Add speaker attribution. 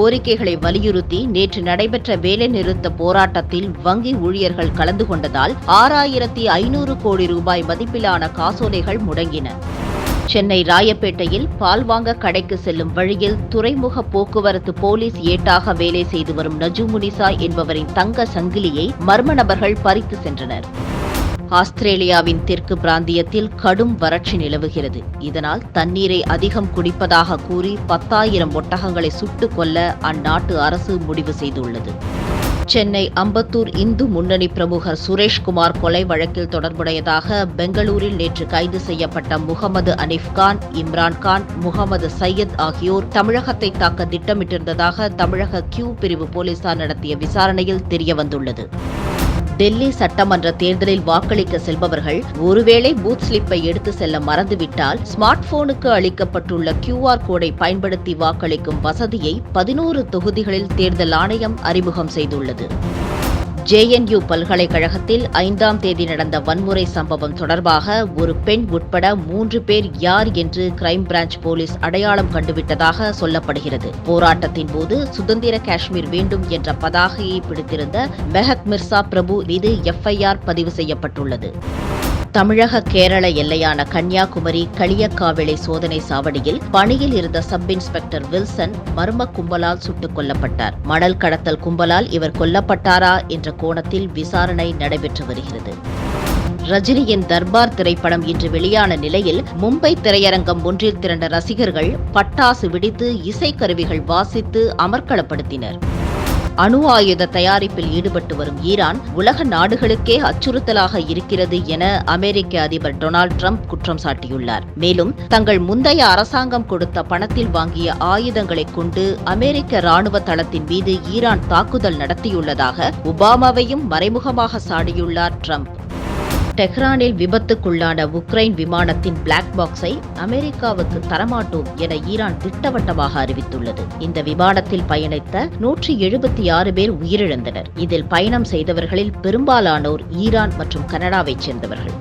Speaker 1: கோரிக்கைகளை வலியுறுத்தி நேற்று நடைபெற்ற வேலைநிறுத்த போராட்டத்தில் வங்கி ஊழியர்கள் கலந்து கொண்டதால் 6500 கோடி ரூபாய் மதிப்பிலான காசோலைகள் முடங்கின. சென்னை ராயப்பேட்டையில் பால் வாங்க கடைக்கு செல்லும் வழியில் துறைமுக போக்குவரத்து போலீஸ் ஏட்டாக வேலை செய்து வரும் நஜுமுனிசா என்பவரின் தங்க சங்கிலியை மர்ம நபர்கள் பறித்து சென்றனர். ஆஸ்திரேலியாவின் தெற்கு பிராந்தியத்தில் கடும் வறட்சி நிலவுகிறது. இதனால் தண்ணீரை அதிகம் குடிப்பதாக கூறி 10,000 ஒட்டகங்களை சுட்டுக் கொல்ல அந்நாட்டு அரசு முடிவு செய்துள்ளது. சென்னை அம்பத்தூர் இந்து முன்னணி பிரமுகர் சுரேஷ்குமார் கொலை வழக்கில் தொடர்புடையதாக பெங்களூரில் நேற்று கைது செய்யப்பட்ட முகமது அனீப்கான், இம்ரான்கான், முகமது சையத் ஆகியோர் தமிழகத்தை தாக்க திட்டமிட்டிருந்ததாக தமிழக கியூ பிரிவு போலீசார் நடத்திய விசாரணையில் தெரியவந்துள்ளது. டெல்லி சட்டமன்ற தேர்தலில் வாக்களிக்க செல்பவர்கள் ஒருவேளை பூத் ஸ்லிப்பை எடுத்து செல்ல மறந்துவிட்டால் ஸ்மார்ட் போனுக்கு அளிக்கப்பட்டுள்ள QR கோடை பயன்படுத்தி வாக்களிக்கும் வசதியை 11 தொகுதிகளில் தேர்தல் ஆணையம் அறிமுகம் செய்துள்ளது. JNU பல்கலைக்கழகத்தில் 5ஆம் தேதி நடந்த வன்முறை சம்பவம் தொடர்பாக ஒரு பெண் உட்பட 3 பேர் யார் என்று கிரைம் பிரான்ச் போலீஸ் அடையாளம் கண்டுவிட்டதாக சொல்லப்படுகிறது. போராட்டத்தின் போது சுதந்திர காஷ்மீர் வேண்டும் என்ற பதாகையை பிடித்திருந்த மெஹக் மிர்சா பிரபு மீது FIR பதிவு செய்யப்பட்டுள்ளது. தமிழக கேரள எல்லையான கன்னியாகுமரி களியக்காவிளை சோதனை சாவடியில் பணியில் இருந்த சப் இன்ஸ்பெக்டர் வில்சன் மர்ம கும்பலால் சுட்டுக் கொல்லப்பட்டார். மணல் கடத்தல் கும்பலால் இவர் கொல்லப்பட்டாரா என்ற கோணத்தில் விசாரணை நடைபெற்று வருகிறது. ரஜினியின் தர்பார் திரைப்படம் இன்று வெளியான நிலையில் மும்பை திரையரங்கம் ஒன்றில் திரண்ட ரசிகர்கள் பட்டாசு வெடித்து இசைக்கருவிகள் வாசித்து அமர்க்களப்படுத்தினர். அணு ஆயுத தயாரிப்பில் ஈடுபட்டு வரும் ஈரான் உலக நாடுகளுக்கே அச்சுறுத்தலாக இருக்கிறது என அமெரிக்க அதிபர் டொனால்டு டிரம்ப் குற்றம் சாட்டியுள்ளார். மேலும் தங்கள் முந்தைய அரசாங்கம் கொடுத்த பணத்தில் வாங்கிய ஆயுதங்களை கொண்டு அமெரிக்க ராணுவ தளத்தின் மீது ஈரான் தாக்குதல் நடத்தியுள்ளதாக ஒபாமாவையும் மறைமுகமாக சாடியுள்ளார் டிரம்ப். டெஹ்ரானில் விபத்துக்குள்ளான உக்ரைன் விமானத்தின் பிளாக் பாக்ஸை அமெரிக்காவுக்கு தரமாட்டோம் என ஈரான் திட்டவட்டமாக அறிவித்துள்ளது. இந்த விமானத்தில் பயணித்த 176 பேர் உயிரிழந்தனர். இதில் பயணம் செய்தவர்களில் பெரும்பாலானோர் ஈரான் மற்றும் கனடாவைச் சேர்ந்தவர்கள்.